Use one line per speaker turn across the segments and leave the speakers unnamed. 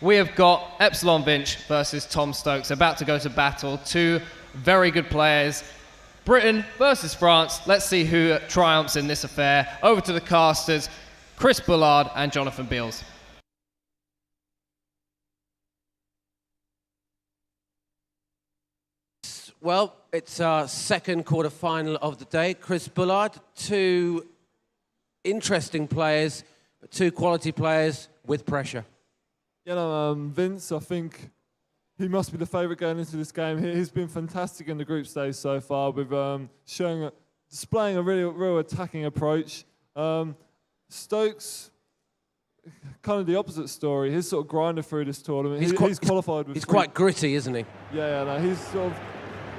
We have got Epsilon Vinch versus Tom Stokes about to go to battle. Two very good players. Britain versus France. Let's see who triumphs in this affair. Over to the casters, Chris Bullard and Jonathan Beals.
Well, it's our second quarter-final of the day. Chris Bullard, two interesting players, but two quality players with pressure.
You know, Vince, I think he must be the favourite going into this game. He's been fantastic in the group stage so far with displaying a real attacking approach. Stokes, kind of the opposite story. He's sort of grinded through this tournament. He's qualified with.
He's quite gritty, isn't he?
Yeah, no, he's sort of.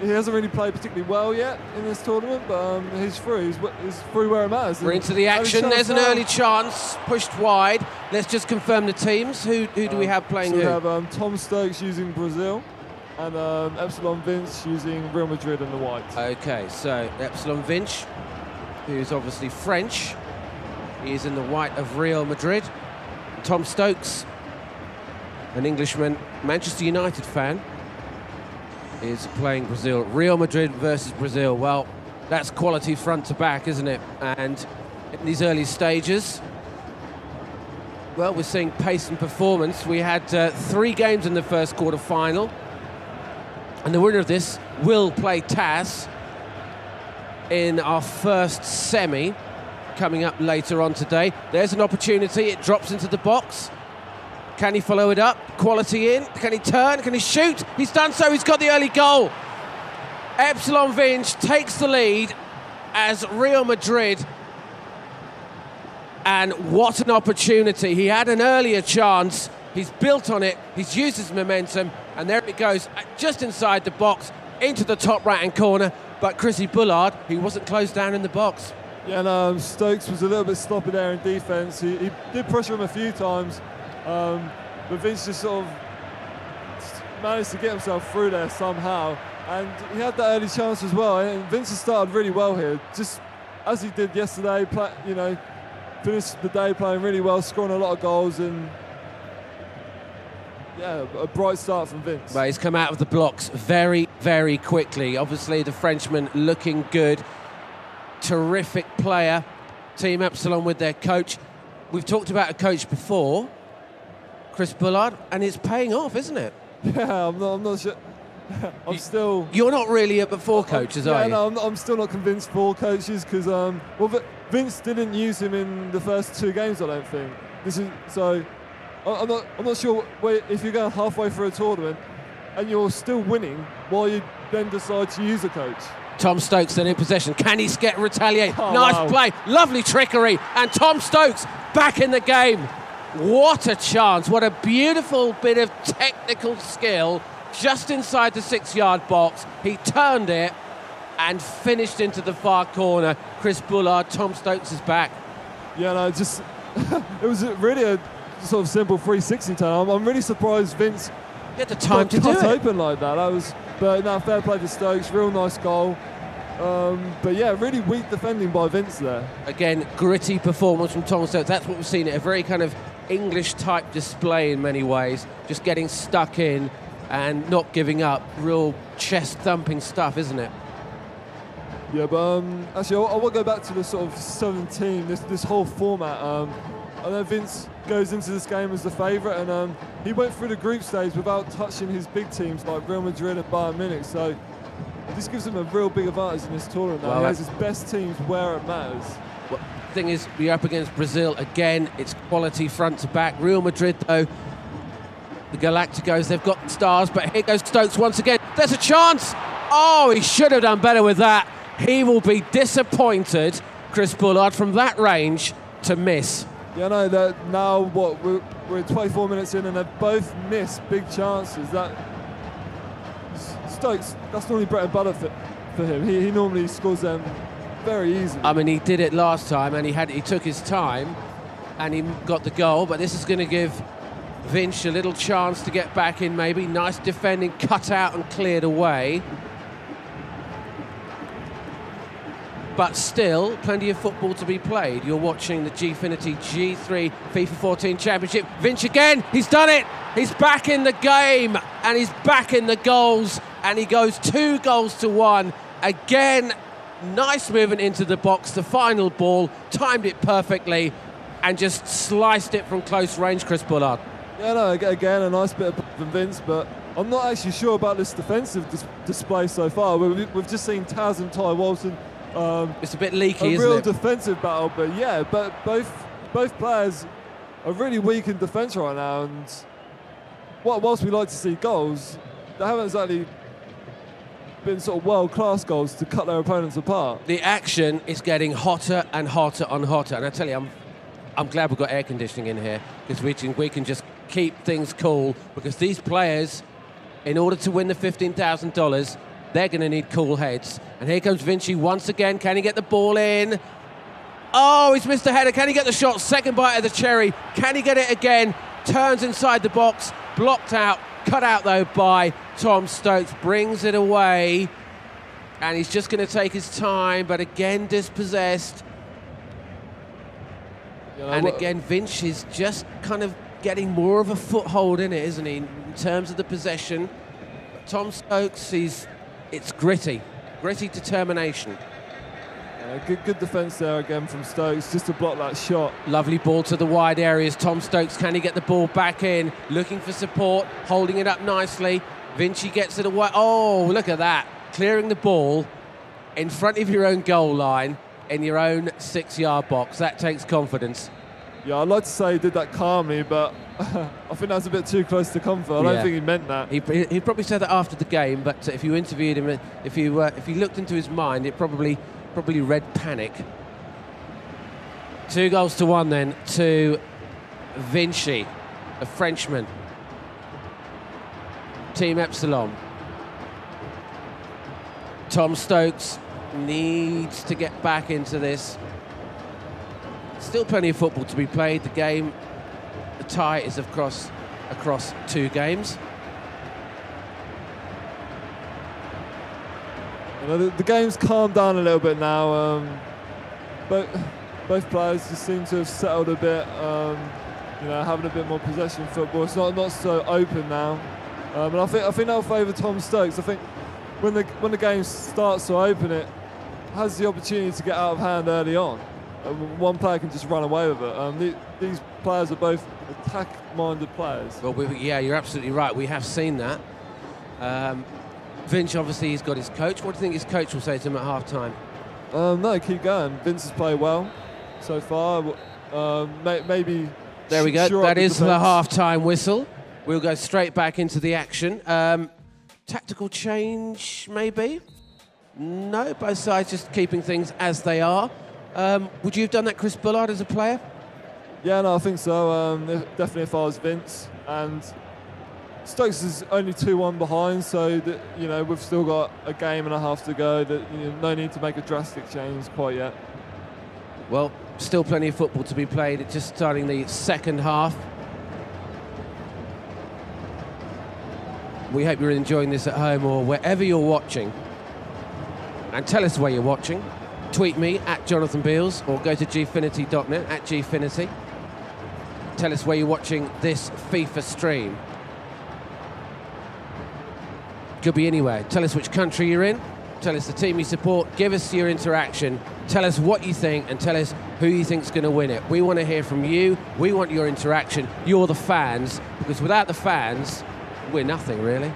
He hasn't really played particularly well yet in this tournament, but he's through. He's through where it matters.
We're into the action. There's an early chance, pushed wide. Let's just confirm the teams. Who do we have playing who?
We have Tom Stokes using Brazil and Epsilon Vinch using Real Madrid and the white.
Okay, so Epsilon Vinch, who's obviously French. He is in the white of Real Madrid. Tom Stokes, an Englishman, Manchester United fan, is playing Brazil. Real Madrid versus Brazil. Well, that's quality front to back, isn't it? And in these early stages, well, we're seeing pace and performance. We had 3 games in the first quarter final, and the winner of this will play Taz in our first semi coming up later on today. There's an opportunity. It drops into the box. Can he follow it up? Quality in. Can he turn? Can he shoot? He's done so. He's got the early goal. Epsilon Vinch takes the lead as Real Madrid. And what an opportunity. He had an earlier chance. He's built on it. He's used his momentum. And there it goes, just inside the box, into the top right-hand corner. But Chrissy Bullard, he wasn't closed down in the box.
Yeah, no, Stokes was a little bit sloppy there in defence. He did pressure him a few times. But Vince just sort of managed to get himself through there somehow, and he had that early chance as well. And Vince has started really well here, just as he did yesterday. Finished the day playing really well, scoring a lot of goals, and yeah, a bright start from Vince.
But he's come out of the blocks very, very quickly. Obviously, the Frenchman looking good, terrific player. Team Epsilon with their coach. We've talked about a coach before, Chris Bullard, and it's paying off, isn't it?
Yeah, I'm not sure. still.
You're not really at the 4 coaches, are you?
No, I'm still not convinced 4 coaches because Vince didn't use him in the first 2 games. I don't think. I'm not sure if you're going halfway through a tournament and you're still winning, why you then decide to use a coach.
Tom Stokes then in possession. Can he retaliate?
Oh,
nice
wow.
play, lovely trickery, and Tom Stokes back in the game. What a chance, what a beautiful bit of technical skill just inside the 6-yard box. He turned it and finished into the far corner. Chris Bullard, Tom Stokes is back.
Yeah, no, just it was really a sort of simple 360 turn. I'm really surprised Vince
had the time to do it.
Open like that. But no, fair play to Stokes, real nice goal. But yeah, really weak defending by Vince there.
Again, gritty performance from Tom Stokes. That's what we've seen, a very kind of English-type display in many ways, just getting stuck in and not giving up. Real chest-thumping stuff, isn't it?
Yeah, but actually, I will go back to the sort of 17, this whole format. I know Vince goes into this game as the favourite, and he went through the group stage without touching his big teams like Real Madrid and Bayern Munich, so this gives him a real big advantage in this tournament. Well, he has his best teams where it matters.
Well, the thing is, we're up against Brazil again. It's quality front to back. Real Madrid, though, the Galacticos, they've got stars, but here goes Stokes once again. There's a chance! Oh, he should have done better with that. He will be disappointed, Chris Bullard, from that range to miss.
Yeah, no, now what, we're 24 minutes in and they've both missed big chances. Stokes, that's normally bread and butter for him. He normally scores them very easily.
I mean, he did it last time and he took his time and he got the goal, but this is going to give Vinch a little chance to get back in maybe. Nice defending, cut out and cleared away. but still plenty of football to be played. You're watching the Gfinity G3 FIFA 14 Championship. Vinch again, he's done it! He's back in the game, and he's back in the goals, and he goes 2 goals to 1. Again, nice movement into the box, the final ball, timed it perfectly, and just sliced it from close range, Chris Bullard.
Yeah, no, again, a nice bit from Vince, but I'm not actually sure about this defensive display so far. We've just seen Taz and Ty Walton.
It's a bit leaky, isn't it?
A real defensive battle, but yeah, but both players are really weak in defence right now, and whilst we like to see goals, they haven't exactly been sort of world-class goals to cut their opponents apart.
The action is getting hotter and hotter and hotter, and I tell you, I'm glad we've got air conditioning in here, because we can just keep things cool, because these players, in order to win the $15,000, they're going to need cool heads. And here comes Vinci once again. Can he get the ball in? Oh, he's missed the header. Can he get the shot? Second bite of the cherry. Can he get it again? Turns inside the box. Blocked out. Cut out, though, by Tom Stokes. Brings it away. And he's just going to take his time, but again dispossessed. And again, Vinch is just kind of getting more of a foothold in it, isn't he, in terms of the possession. Tom Stokes, it's gritty determination.
Good defence there again from Stokes, just to block that shot.
Lovely ball to the wide areas. Tom Stokes, can he get the ball back in? Looking for support, holding it up nicely. Vinci gets it away. Oh, look at that. Clearing the ball in front of your own goal line in your own 6-yard box. That takes confidence.
Yeah, I'd like to say he did that calmly, but I think that's a bit too close to comfort. I don't think he meant that.
He probably said that after the game, but if you interviewed him, if you looked into his mind, it probably read panic. 2 goals to 1 then to Vinci, a Frenchman. Team Epsilon. Tom Stokes needs to get back into this. Still plenty of football to be played. The game, the tie is across 2 games.
The game's calmed down a little bit now. But both players just seem to have settled a bit. Having a bit more possession football. It's not so open now. And I think that'll favour Tom Stokes. I think when the game starts to open, it has the opportunity to get out of hand early on. One player can just run away with it. These players are both attack-minded players.
Well, yeah, you're absolutely right. We have seen that. Vinch, obviously, he's got his coach. What do you think his coach will say to him at half-time?
No, keep going. Vince has played well so far. Maybe...
There we go. That is the half-time whistle. We'll go straight back into the action. Tactical change, maybe? No, both sides just keeping things as they are. Would you have done that, Chris Bullard, as a player?
Yeah, no, I think so. Definitely if I was Vince. And Stokes is only 2-1 behind, so that, we've still got a game and a half to go. No need to make a drastic change quite yet.
Well, still plenty of football to be played. It's just starting the second half. We hope you're enjoying this at home or wherever you're watching. And tell us where you're watching. Tweet me at Jonathan Beals or go to gfinity.net at gfinity. Tell us where you're watching this FIFA stream. Could be anywhere. Tell us which country you're in. Tell us the team you support. Give us your interaction. Tell us what you think and tell us who you think's going to win it. We want to hear from you. We want your interaction. You're the fans, because without the fans, we're nothing, really.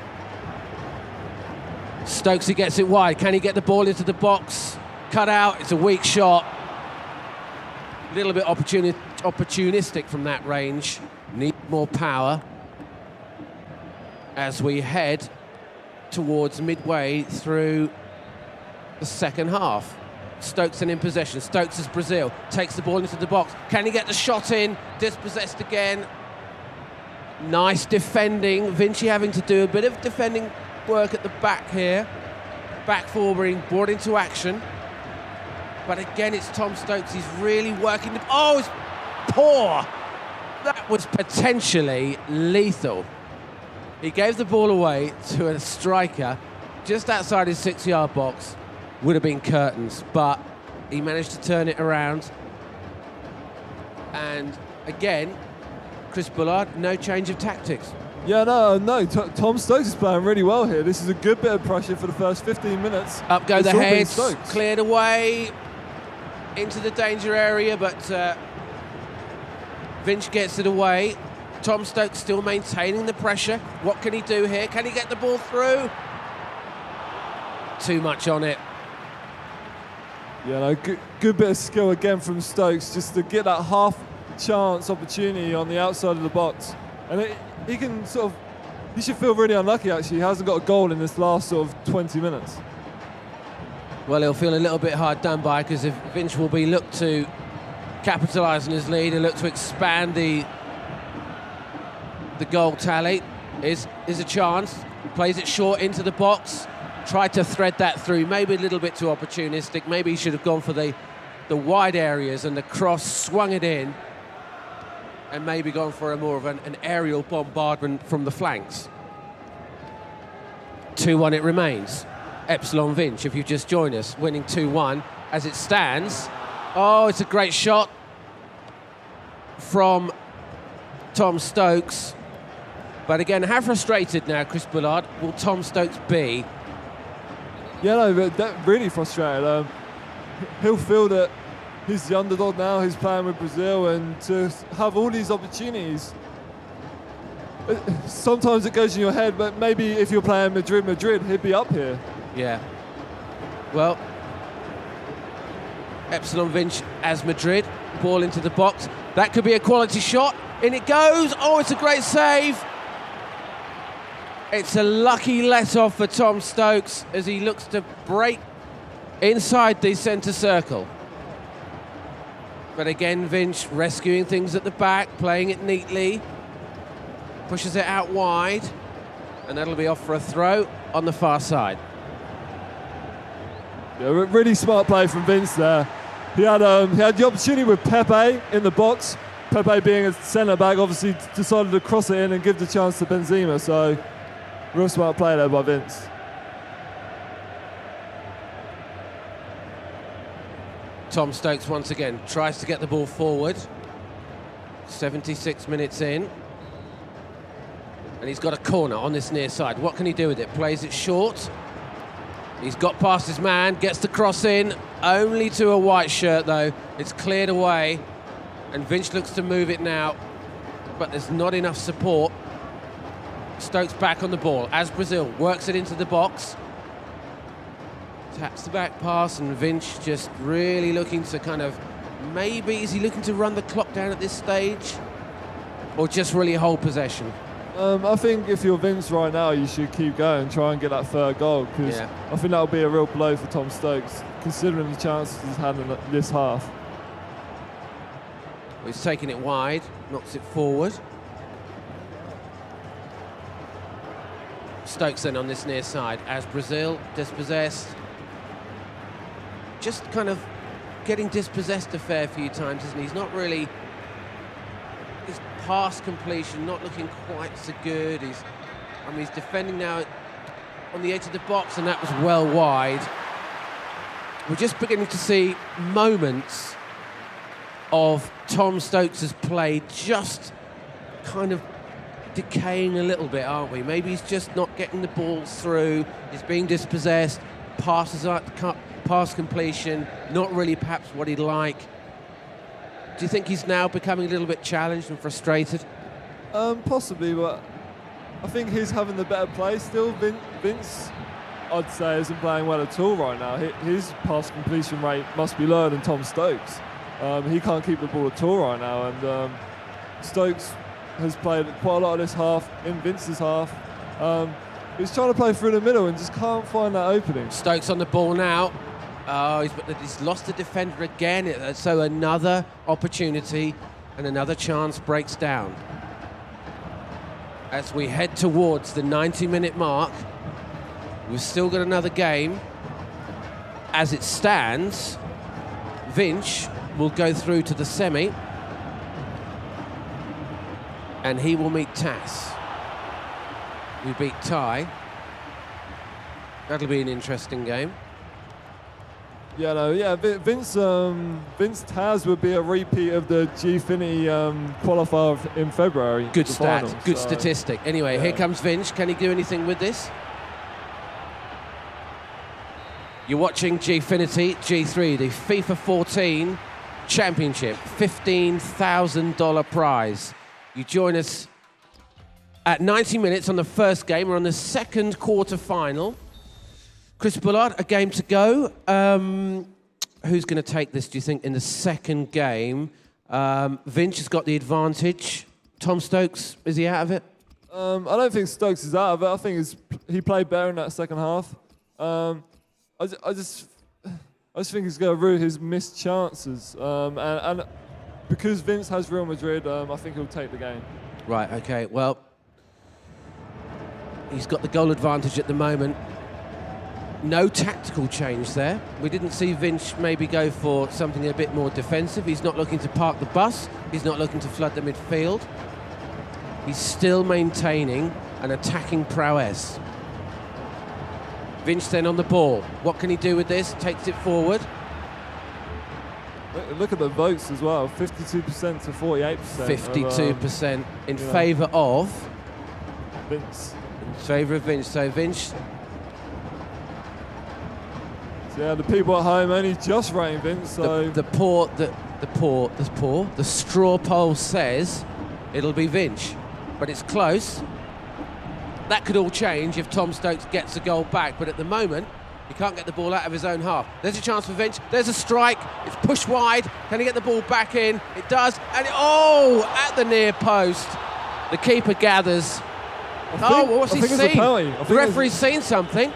Stokesy gets it wide. Can he get the ball into the box? Cut out. It's a weak shot. A little bit opportunistic from that range. Need more power as we head towards midway through the second half. Stokes in possession. Stokes is Brazil. Takes the ball into the box. Can he get the shot in? Dispossessed again. Nice defending. Vinci having to do a bit of defending work at the back here. Back four being brought into action. But again, it's Tom Stokes. He's really working. Oh, it's poor. That was potentially lethal. He gave the ball away to a striker just outside his 6-yard box. Would have been curtains, but he managed to turn it around. And again, Chris Bullard, no change of tactics.
Yeah, no. Tom Stokes is playing really well here. This is a good bit of pressure for the first 15 minutes.
Up go
It's
the
all been
heads,
Stokes.
cleared away into the danger area, but Vinch gets it away. Tom Stokes still maintaining the pressure. What can he do here? Can he get the ball through? Too much on it.
Yeah, no, good bit of skill again from Stokes, just to get that half chance opportunity on the outside of the box. And he can sort of, he should feel really unlucky actually. He hasn't got a goal in this last sort of 20 minutes.
Well, he'll feel a little bit hard done by, because if Vinch will be looked to capitalise on his lead and look to expand the goal tally. Is a chance. He plays it short into the box. Tried to thread that through, maybe a little bit too opportunistic. Maybe he should have gone for the wide areas and the cross, swung it in, and maybe gone for a more of an aerial bombardment from the flanks. 2-1 it remains. Epsilon Vinch, if you've just joined us, winning 2-1 as it stands. Oh, it's a great shot from Tom Stokes. But again, how frustrated now, Chris Bullard, will Tom Stokes be?
Yeah, no, but that really frustrated. He'll feel that he's the underdog now, he's playing with Brazil, and to have all these opportunities, sometimes it goes in your head, but maybe if you're playing Madrid, he'd be up here.
Yeah. Well, Epsilon Vinch as Madrid, ball into the box. That could be a quality shot. In it goes. Oh, it's a great save. It's a lucky let-off for Tom Stokes as he looks to break inside the centre circle. But again, Vinch rescuing things at the back, playing it neatly. Pushes it out wide. And that'll be off for a throw on the far side.
Yeah, really smart play from Vince there. He had the opportunity with Pepe in the box. Pepe being a centre-back obviously decided to cross it in and give the chance to Benzema. So, real smart play there by Vince.
Tom Stokes once again tries to get the ball forward. 76 minutes in. And he's got a corner on this near side. What can he do with it? Plays it short. He's got past his man, gets the cross in. Only to a white shirt though. It's cleared away. And Vinch looks to move it now. But there's not enough support. Stokes back on the ball as Brazil works it into the box. Taps the back pass, and Vinch just really looking to kind of, maybe is he looking to run the clock down at this stage, or just really hold possession?
I think if you're Vince right now, you should keep going, try and get that third goal, because I think that'll be a real blow for Tom Stokes, considering the chances he's had in this half.
Well, he's taking it wide, knocks it forward. Stokes then on this near side as Brazil dispossessed. Just kind of getting dispossessed a fair few times, isn't he? He's not really, his pass completion not looking quite so good. He's defending now on the edge of the box, and that was well wide. We're just beginning to see moments of Tom Stokes' play just kind of decaying a little bit, aren't we? Maybe he's just not getting the ball through, he's being dispossessed, passes out, pass completion, not really perhaps what he'd like. Do you think he's now becoming a little bit challenged and frustrated?
Possibly, but I think he's having the better play still. Vince, I'd say, isn't playing well at all right now. His pass completion rate must be lower than Tom Stokes. He can't keep the ball at all right now, and Stokes has played quite a lot of this half in Vince's half. He's trying to play through the middle and just can't find that opening.
Stokes on the ball now. Oh, he's lost the defender again, so another opportunity and another chance breaks down. As we head towards the 90-minute mark, we've still got another game. As it stands, Vinch will go through to the semi, and he will meet Tass, who beat Ty. That'll be an interesting game.
Vince Taz would be a repeat of the Gfinity qualifier in February.
Good stat,
final,
good statistic. Anyway, here comes Vinch. Can he do anything with this? You're watching Gfinity G3, the FIFA 14 Championship, $15,000 prize. You join us at 90 minutes on the first game. We're on the second quarter final. Chris Bullard, a game to go. Who's going to take this, do you think, in the second game? Vinch has got the advantage. Tom Stokes, is he out of it?
I don't think Stokes is out of it. I think he played better in that second half. I just think he's going to rue his missed chances. And because Vince has Real Madrid, I think he'll take the game.
Right, okay. Well, he's got the goal advantage at the moment. No tactical change there. We didn't see Vinch maybe go for something a bit more defensive. He's not looking to park the bus. He's not looking to flood the midfield. He's still maintaining an attacking prowess. Vinch then on the ball. What can he do with this? Takes it forward.
Look at the votes as well. 52% to 48%.
52% in favour of
Vince.
In favour of Vinch. So Vinch.
Yeah, the people at home only just rating Vince. So
The straw poll says it'll be Vinch, but it's close. That could all change if Tom Stokes gets a goal back, but at the moment he can't get the ball out of his own half. There's a chance for Vinch. There's a strike. It's pushed wide. Can he get the ball back in? It does. And at the near post, the keeper gathers. What's he seen? The referee's seen something.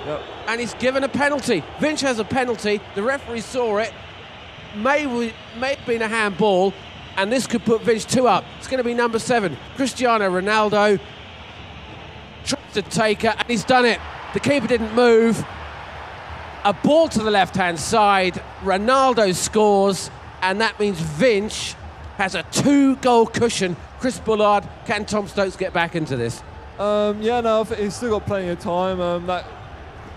Yep.
And he's given a penalty. Vinch has a penalty. The referee saw it. May have been a handball, and this could put Vinch 2 up. It's going to be number 7, Cristiano Ronaldo. Tries to take it, and he's done it. The keeper didn't move. A ball to the left-hand side. Ronaldo scores, and that means Vinch has a 2-goal cushion. Chris Bullard, can Tom Stokes get back into this?
He's still got plenty of time.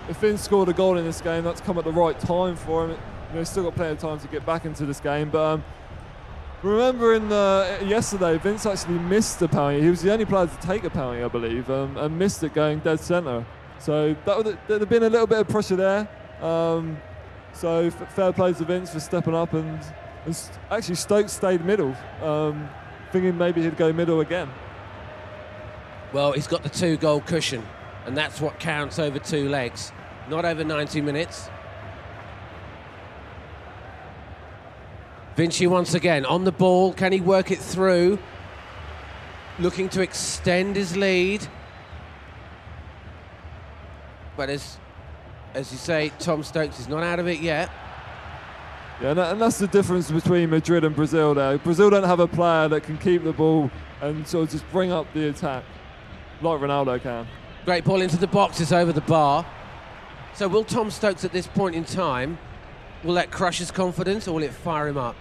If Vince scored a goal in this game, that's come at the right time for him. He's still got plenty of time to get back into this game. But remember yesterday, Vince actually missed the penalty. He was the only player to take a penalty, I believe, and missed it going dead centre. So there'd have been a little bit of pressure there. So fair play to Vince for stepping up, and actually Stokes stayed middle, thinking maybe he'd go middle again.
Well, he's got the 2-goal cushion, and that's what counts over 2 legs, not over 90 minutes. Vinci once again on the ball. Can he work it through? Looking to extend his lead. But as you say, Tom Stokes is not out of it yet.
Yeah, and that's the difference between Madrid and Brazil there. Brazil don't have a player that can keep the ball and sort of just bring up the attack like Ronaldo can.
Great ball into the box, it's over the bar. So will Tom Stokes at this point in time, will that crush his confidence or will it fire him up?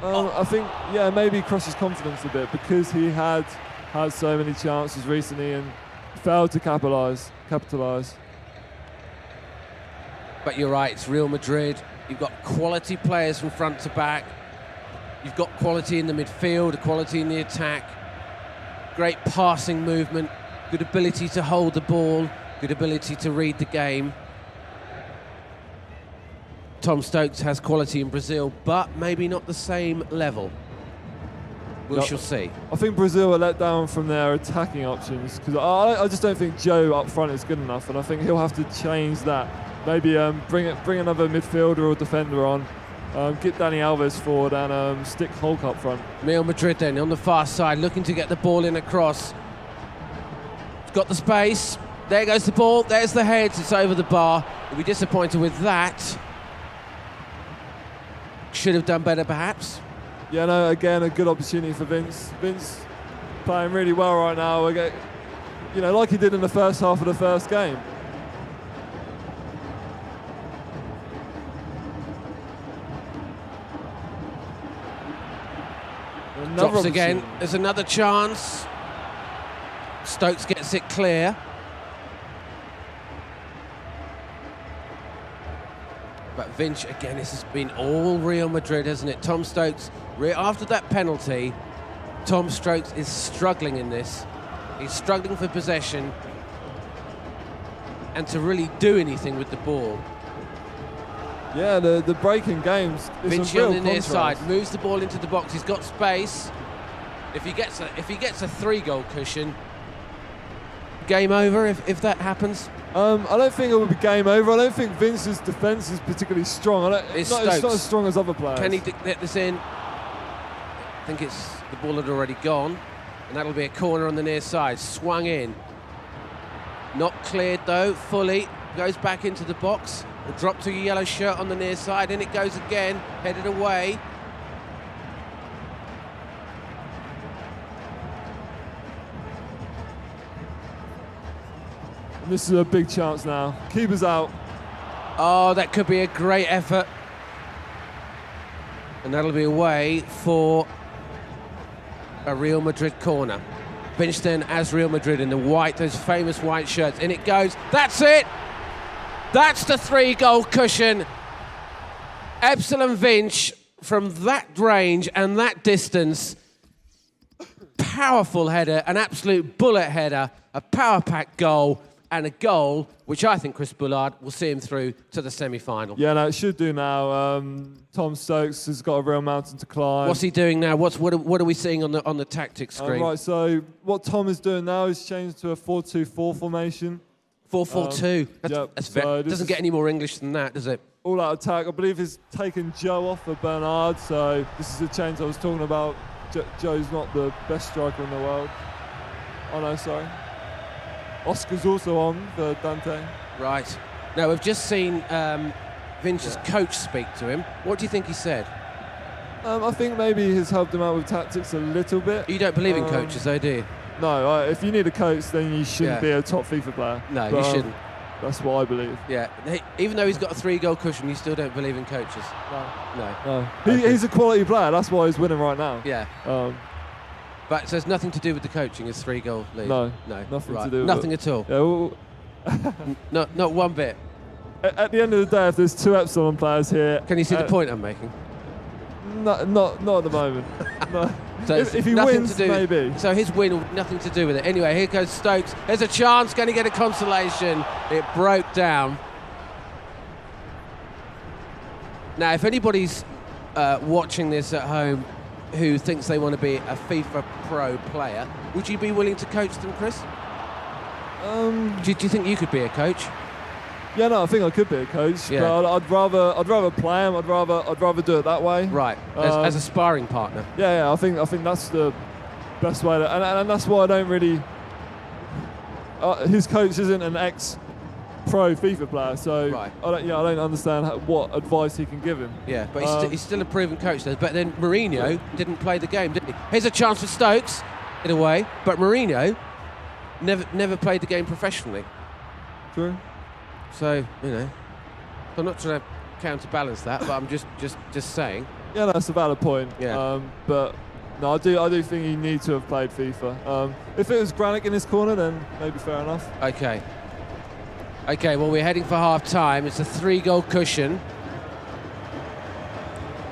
I think, maybe crush his confidence a bit because he had so many chances recently and failed to capitalise.
But you're right, it's Real Madrid. You've got quality players from front to back. You've got quality in the midfield, quality in the attack. Great passing movement, good ability to hold the ball, good ability to read the game. Tom Stokes has quality in Brazil, but maybe not the same level. We shall see.
I think Brazil are let down from their attacking options because I just don't think Joe up front is good enough, and I think he'll have to change that. Maybe bring another midfielder or defender on, get Dani Alves forward and stick Hulk up front.
Real Madrid then on the far side, looking to get the ball in across. He's got the space. There goes the ball. There's the heads. It's over the bar. He'll be disappointed with that. Should have done better, perhaps.
Yeah, no, again, a good opportunity for Vince. Vince playing really well right now. Like he did in the first half of the first game.
Drops again. There's another chance. Stokes gets it clear. But Vinch, again, this has been all Real Madrid, hasn't it? Tom Stokes, after that penalty, Tom Stokes is struggling in this. He's struggling for possession and to really do anything with the ball.
Yeah, the breaking games.
Vinch on the near side, moves the ball into the box. He's got space. If he gets a 3-goal cushion, game over if that happens.
I don't think it will be game over. I don't think Vince's defence is particularly strong. It's not as strong as other players.
Can he get this in? I think the ball had already gone, and that'll be a corner on the near side. Swung in. Not cleared though, fully. Goes back into the box. A drop to a yellow shirt on the near side, and it goes again, headed away.
And this is a big chance now. Keeper's out.
Oh, that could be a great effort. And that'll be away for a Real Madrid corner. Vinch then as Real Madrid in the white, those famous white shirts. And it goes. That's it! That's the 3-goal cushion. Epsilon Vinch from that range and that distance. Powerful header, an absolute bullet header, a power-packed goal, and a goal which I think Chris Bullard will see him through to the semi-final.
Yeah, no, it should do now. Tom Stokes has got a real mountain to climb.
What's he doing now? What are we seeing on the tactics screen?
Right, so what Tom is doing now is changed to a 4-2-4 formation.
4-4-2. Doesn't get any more English than that, does it?
All-out attack. I believe he's taken Joe off for Bernard, so this is a change I was talking about. Joe's not the best striker in the world. Oh no, sorry. Oscar's also on for Dante.
Right. Now, we've just seen Vinch's coach speak to him. What do you think he said?
I think maybe he's helped him out with tactics a little bit.
You don't believe in coaches, though, do you?
No, if you need a coach, then you shouldn't be a top FIFA player.
No, you shouldn't.
That's what I believe.
Yeah, even though he's got a 3-goal cushion, you still don't believe in coaches? No.
He's a quality player, that's why he's winning right now.
Yeah. But so it's nothing to do with the coaching, it's 3-goal lead?
No, nothing to do with
nothing at all?
Yeah, well,
not one bit?
At the end of the day, if there's 2 Epsilon players here...
Can you see the point I'm making?
Not at the moment. No.
So
if he wins, maybe.
So his win will nothing to do with it. Anyway, here goes Stokes. There's a chance. Going to get a consolation. It broke down. Now, if anybody's watching this at home who thinks they want to be a FIFA Pro player, would you be willing to coach them, Chris? Do you think you could be a coach?
Yeah, no, I think I could be a coach, but I'd rather play him. I'd rather do it that way.
Right, as a sparring partner.
Yeah, I think that's the best way, and that's why I don't really. His coach isn't an ex-pro FIFA player, so I don't understand what advice he can give him.
Yeah, but he's still a proven coach, though. But then Mourinho didn't play the game, did he? Here's a chance for Stokes, in a way, but Mourinho never played the game professionally.
True.
So, I'm not trying to counterbalance that, but I'm just saying.
Yeah, that's a valid point.
Yeah.
But no, I do think he needs to have played FIFA. If it was Granick in his corner, then maybe fair enough.
Okay, well, we're heading for half-time. It's a 3-goal cushion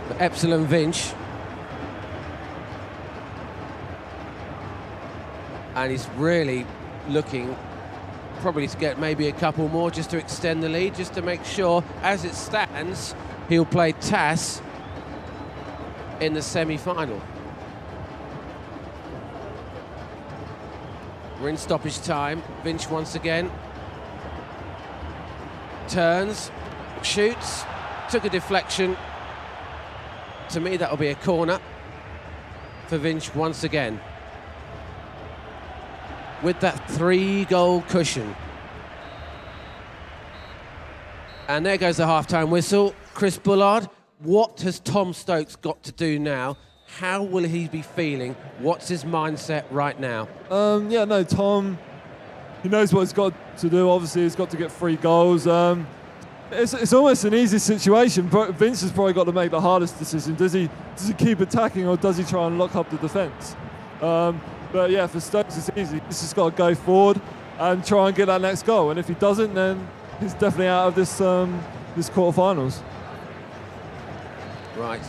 for Epsilon Vinch. And he's really looking probably to get maybe a couple more just to extend the lead, just to make sure, as it stands, he'll play TAS in the semi-final. We're in stoppage time. Vinch once again turns, shoots, took a deflection. To me, that'll be a corner for Vinch once again, with that 3-goal cushion. And there goes the half-time whistle. Chris Bullard, what has Tom Stokes got to do now? How will he be feeling? What's his mindset right now?
Tom, he knows what he's got to do. Obviously, he's got to get 3 goals. It's almost an easy situation. Vince has probably got to make the hardest decision. Does he keep attacking, or does he try and lock up the defence? But yeah, for Stokes it's easy. He's just got to go forward and try and get that next goal. And if he doesn't, then he's definitely out of this this quarterfinals.
Right.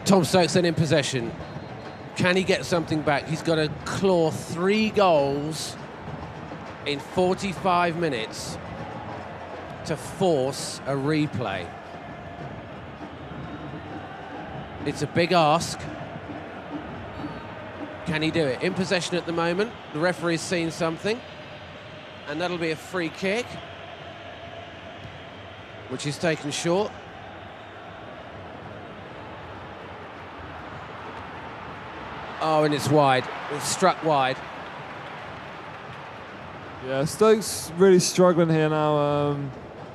Tom Stokes then in possession. Can he get something back? He's got to claw 3 goals in 45 minutes to force a replay. It's a big ask. Can he do it? In possession at the moment. The referee's seen something. And that'll be a free kick, which is taken short. Oh, and it's wide. It's struck wide.
Yeah, Stokes really struggling here now.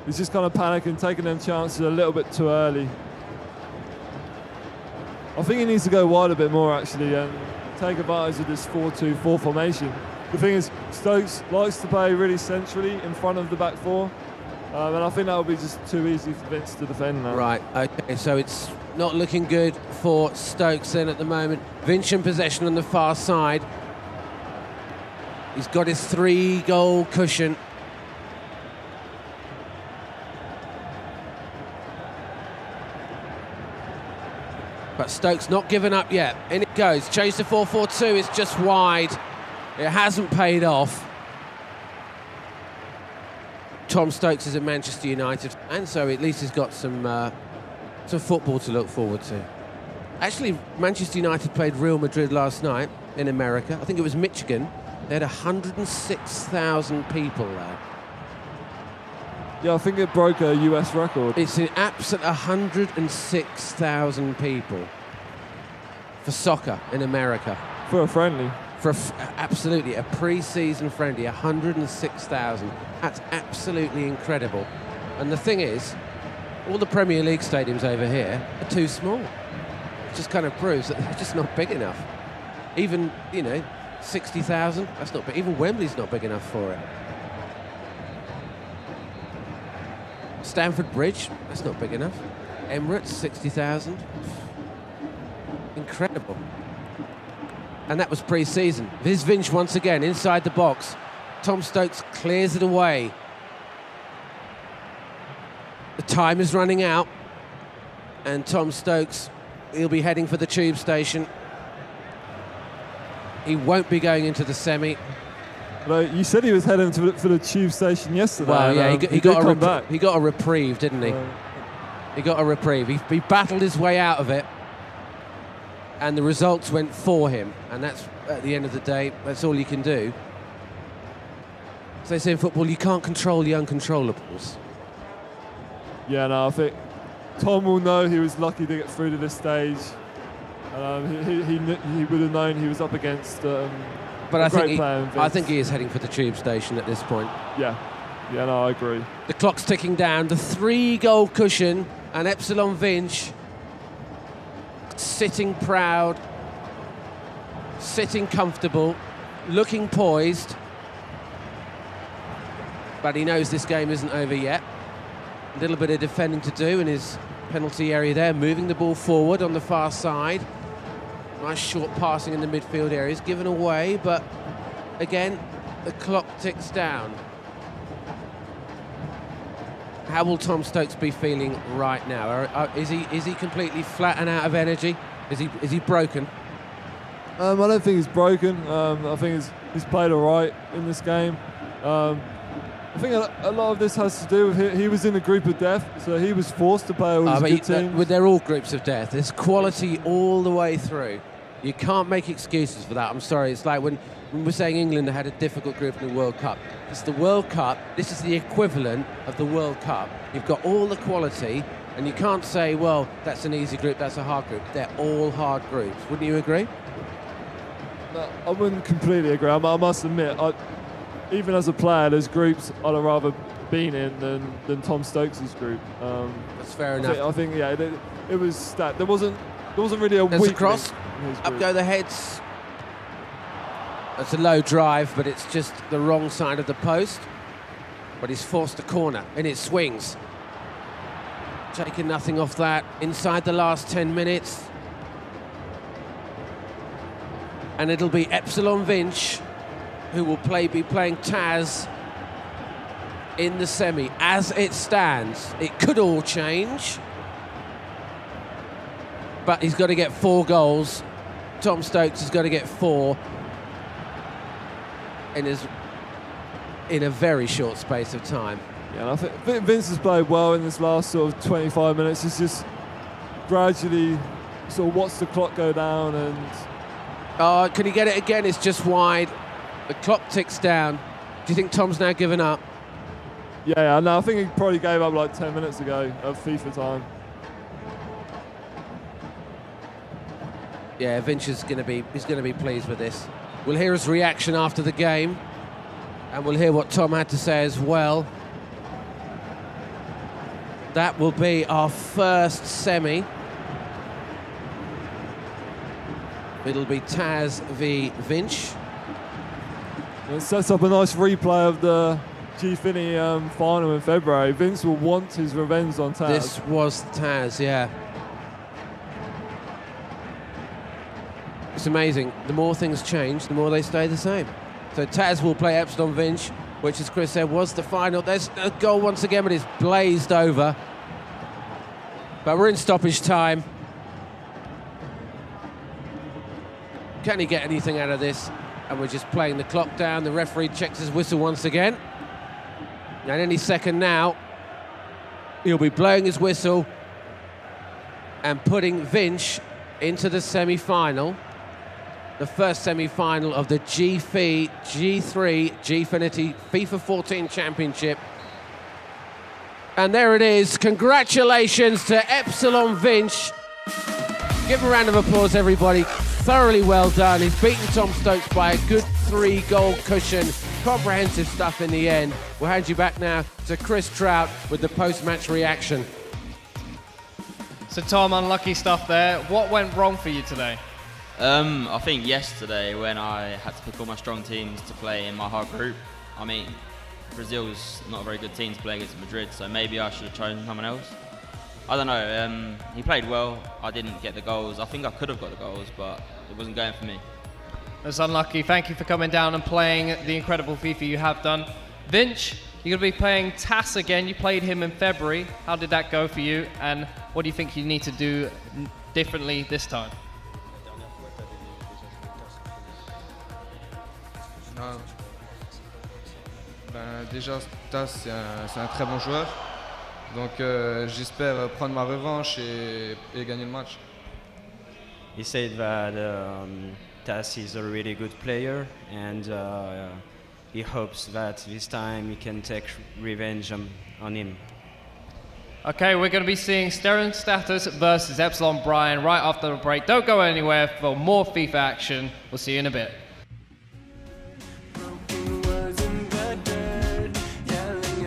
He's just kind of panicking, taking them chances a little bit too early. I think he needs to go wide a bit more, actually, and take advantage of this 4-2-4 formation. The thing is, Stokes likes to play really centrally in front of the back four, and I think that would be just too easy for Vince to defend now.
Right, okay, so it's not looking good for Stokes then at the moment. Vinch in possession on the far side. He's got his 3-goal cushion. But Stokes not given up yet. In it goes. Change to 4-4-2. It's just wide. It hasn't paid off. Tom Stokes is at Manchester United, and so at least he's got some football to look forward to. Actually, Manchester United played Real Madrid last night in America. I think it was Michigan. They had 106,000 people there.
Yeah, I think it broke a US record.
It's an absolute 106,000 people for soccer in America.
For a friendly.
Absolutely, a pre-season friendly, 106,000. That's absolutely incredible. And the thing is, all the Premier League stadiums over here are too small. It just kind of proves that they're just not big enough. Even, 60,000, that's not big. Even Wembley's not big enough for it. Stamford Bridge, that's not big enough. Emirates, 60,000. Incredible. And that was pre-season. Here's Vinch once again inside the box. Tom Stokes clears it away. The time is running out, and Tom Stokes, he'll be heading for the tube station. He won't be going into the semi.
But you said he was heading for the tube station yesterday.
Well, yeah,
he got
a reprieve, didn't he? He got a reprieve. He battled his way out of it, and the results went for him. And that's, at the end of the day, that's all you can do. As they say in football, you can't control the uncontrollables.
Yeah, no, I think Tom will know he was lucky to get through to this stage. He would have known he was up against
but I think he is heading for the tube station at this point.
Yeah, no, I agree.
The clock's ticking down. The 3-goal cushion, and Epsilon Vinch sitting proud, sitting comfortable, looking poised. But he knows this game isn't over yet. A little bit of defending to do in his penalty area there, moving the ball forward on the far side. Nice short passing in the midfield areas, given away, but again, the clock ticks down. How will Tom Stokes be feeling right now? Is he completely flat and out of energy? Is he broken?
I don't think he's broken. I think he's played all right in this game. I think a lot of this has to do with he was in a group of death, so he was forced to play all these good teams.
They're all groups of death. There's quality all the way through. You can't make excuses for that. I'm sorry. It's like when we're saying England had a difficult group in the World Cup. It's the World Cup. This is the equivalent of the World Cup. You've got all the quality, and you can't say, well, that's an easy group, that's a hard group. They're all hard groups. Wouldn't you agree?
No, I wouldn't completely agree. I must admit, even as a player, there's groups I'd have rather been in than Tom Stokes' group.
That's fair enough.
I think it was that there wasn't really a
There's
weak
a cross. Up go the heads. That's a low drive, but it's just the wrong side of the post. But he's forced a corner, and it swings. taking nothing off that inside the last 10 minutes. And it'll be Epsilon Vinch who will be playing Taz in the semi. As it stands, it could all change, but he's got to get 4 goals. Tom Stokes has got to get 4 in a very short space of time.
Yeah, and I think Vince has played well in this last sort of 25 minutes. He's just gradually sort of watched the clock go down and...
Oh, can he get it again? It's just wide. The clock ticks down. Do you think Tom's now given up?
Yeah, no, I think he probably gave up like 10 minutes ago of FIFA time.
Yeah, Vinch is going to be pleased with this. We'll hear his reaction after the game, and we'll hear what Tom had to say as well. That will be our first semi. It'll be Taz v Vinch.
It sets up a nice replay of the G-Finny final in February. Vince will want his revenge on Taz.
This was Taz, yeah. It's amazing. The more things change, the more they stay the same. So Taz will play Epsilon Vinch, which, as Chris said, was the final. There's a goal once again, but it's blazed over. But we're in stoppage time. Can he get anything out of this? And we're just playing the clock down. The referee checks his whistle once again. And any second now, he'll be blowing his whistle and putting Vinch into the semi-final. The first semi-final of the G3 Gfinity FIFA 14 Championship. And there it is. Congratulations to Epsilon Vinch. Give him a round of applause, everybody. Thoroughly well done. He's beaten Tom Stokes by a good 3-goal cushion. Comprehensive stuff in the end. We'll hand you back now to Chris Trout with the post-match reaction.
So Tom, unlucky stuff there. What went wrong for you today?
I think yesterday when I had to pick all my strong teams to play in my hard group, I mean, Brazil's not a very good team to play against Madrid, so maybe I should have chosen someone else. I don't know, he played well, I didn't get the goals. I think I could have got the goals, but it wasn't going for me.
That's unlucky. Thank you for coming down and playing the incredible FIFA you have done. Vinch, you're going to be playing Tass again. You played him in February. How did that go for you? And what do you think you need to do differently this time?
Déjà, Tass, c'est un très bon joueur. Donc j'espère prendre ma revanche et gagner le match.
He said that Tass is a really good player and he hopes that this time he can take revenge on him.
Okay, we're going to be seeing Sterling Status versus Epsilon Brian right after the break. Don't go anywhere for more FIFA action. We'll see you in a bit.